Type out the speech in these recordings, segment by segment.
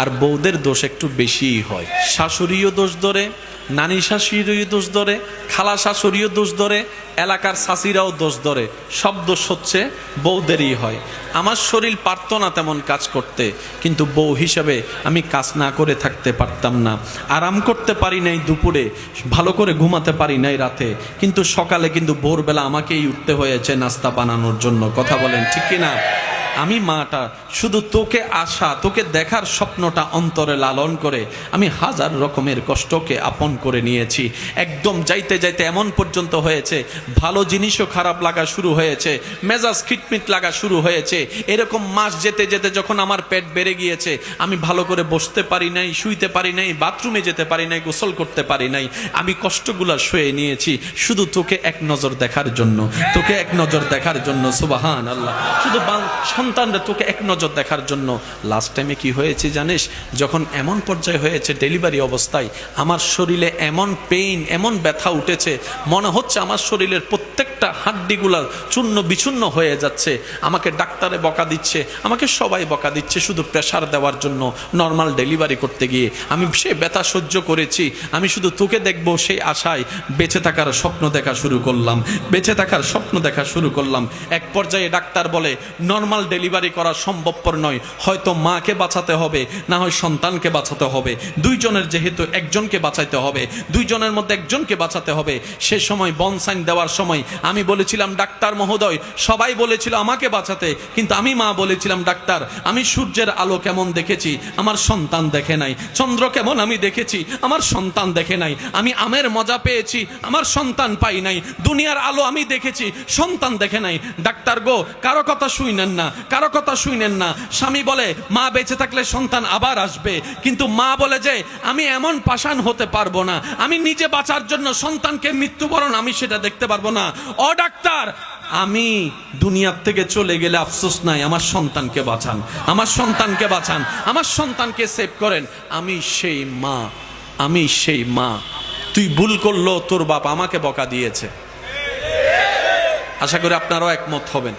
আর বউদের দোষ একটু বেশিই হয়। শাশুড়িও দোষ ধরে, নানি শাশুড়িও দোষ ধরে, খালা শাশুড়িও দোষ ধরে, এলাকার শাশিরাও দোষ ধরে। সব দোষ হচ্ছে বউদেরই হয়। আমার শরীর পারত না তেমন কাজ করতে, কিন্তু বউ হিসাবে আমি কাজ না করে থাকতে পারতাম না। আরাম করতে পারি নাই দুপুরে, ভালো করে ঘুমাতে পারি নাই রাতে, কিন্তু সকালে কিন্তু ভোরবেলা আমাকেই উঠতে হয়েছে নাস্তা বানানোর জন্য। কথা বলেন ঠিক কিনা? আমি মাটা শুধু তোকে আশা, তোকে দেখার স্বপ্নটা অন্তরে লালন করে আমি হাজার রকমের কষ্টকে আপন করে নিয়েছি। একদম যাইতে যাইতে এমন পর্যন্ত হয়েছে, ভালো জিনিসও খারাপ লাগা শুরু হয়েছে, মেজাজ খিটমিট লাগা শুরু হয়েছে। এরকম মাস যেতে যেতে যখন আমার পেট বেড়ে গিয়েছে, আমি ভালো করে বসতে পারি নাই, শুইতে পারি নাই, বাথরুমে যেতে পারি নাই, গোসল করতে পারি নাই। আমি কষ্টগুলা সয়ে নিয়েছি শুধু তোকে এক নজর দেখার জন্য, তোকে এক নজর দেখার জন্য। সুবহান আল্লাহ। শুধু সন্তানরা তোকে এক নজর দেখার জন্য। লাস্ট টাইমে কি হয়েছে জানিস? যখন এমন পর্যায়ে হয়েছে ডেলিভারি অবস্থায়, আমার শরীরে এমন পেইন, এমন ব্যথা উঠেছে, মনে হচ্ছে আমার শরীরের প্রত্যেকটা হাড্ডিগুলা চূর্ণ বিচূর্ণ হয়ে যাচ্ছে। আমাকে ডাক্তারে বকা দিচ্ছে, আমাকে সবাই বকা দিচ্ছে শুধু প্রেশার দেওয়ার জন্য নর্মাল ডেলিভারি করতে গিয়ে। আমি সে ব্যথা সহ্য করেছি, আমি শুধু তোকে দেখবো সেই আশায় বেঁচে থাকার স্বপ্ন দেখা শুরু করলাম, বেঁচে থাকার স্বপ্ন দেখা শুরু করলাম। এক পর্যায়ে ডাক্তার বলে নর্মাল ডেলিভারি করা সম্ভবপর নয়, হয়তো মাকে বাঁচাতে হবে, না হয় সন্তানকে বাঁচাতে হবে। দুইজনের যেহেতু একজনকে বাঁচাইতে হবে, দুইজনের মধ্যে একজনকে বাঁচাতে হবে। সে সময় বনসাইন দেওয়ার সময় আমি বলেছিলাম, ডাক্তার মহোদয়, সবাই বলেছিল আমাকে বাঁচাতে, কিন্তু আমি মা বলেছিলাম, ডাক্তার আমি সূর্যের আলো কেমন দেখেছি, আমার সন্তান দেখে নাই। চন্দ্র কেমন আমি দেখেছি, আমার সন্তান দেখে নাই। আমি আমের মজা পেয়েছি, আমার সন্তান পাই নাই। দুনিয়ার আলো আমি দেখেছি, সন্তান দেখে নাই। ডাক্তার গো, কারো কথা শুনেন না, কারো কথা শুনেন না। স্বামী বলে মা বেঁচে থাকলে সন্তান আবার আসবে, কিন্তু মা বলে যে আমি এমন পাষাণ হতে পারবো না, আমি নিজে বাঁচার জন্য সন্তানকে মৃত্যুবরণ আমি সেটা দেখতে পারবো না। ও ডাক্তার, আমি দুনিয়ার থেকে চলে গেলে আফসোস নাই, আমার সন্তানকে বাঁচান, আমার সন্তানকে বাঁচান, আমার সন্তানকে সেভ করেন। আমি সেই মা, আমি সেই মা। তুই ভুল করলো, তোর বাপ আমাকে বকা দিয়েছে। আশা করি আপনারাও একমত হবেন।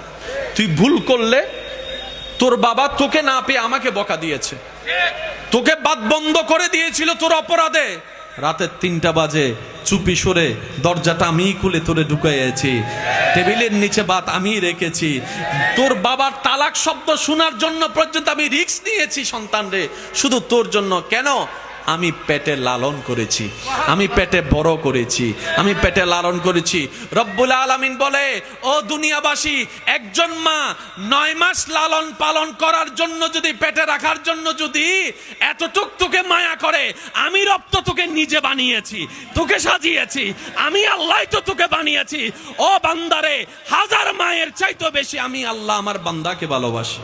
তুই ভুল করলে তোর বাবা তোকে না পেয়ে আমাকে বকা দিয়েছে, তোকে বাত বন্ধ করে দিয়েছিল তোর অপরাধে। রাতের 3টা বাজে চুপি সরে দরজাটা আমি খুলে তোরে ঢুকাইয়াছি, টেবিলের নিচে ভাত আমি রেখেছি। তোর বাবার তালাক শব্দ শোনার জন্য পর্যন্ত আমি রিস্ক নিয়েছি সন্তান রে, শুধু তোর জন্য। কেন? আমি পেটে লালন করেছি, আমি পেটে বড় করেছি, আমি পেটে লালন করেছি। রব্বুল আলামিন বলে, ও দুনিয়াবাসী, একজন মা 9 মাস লালন পালন করার জন্য যদি, পেটে রাখার জন্য যদি এতটুক তোকে মায়া করে, আমি রব তো তোকে নিজে বানিয়েছি, তোকে সাজিয়েছি, আমি আল্লাহ তো তোকে বানিয়েছি। ও বান্দারে, 1000 মায়ের চাইতে বেশি আমি আল্লাহ আমার বান্দাকে ভালোবাসি।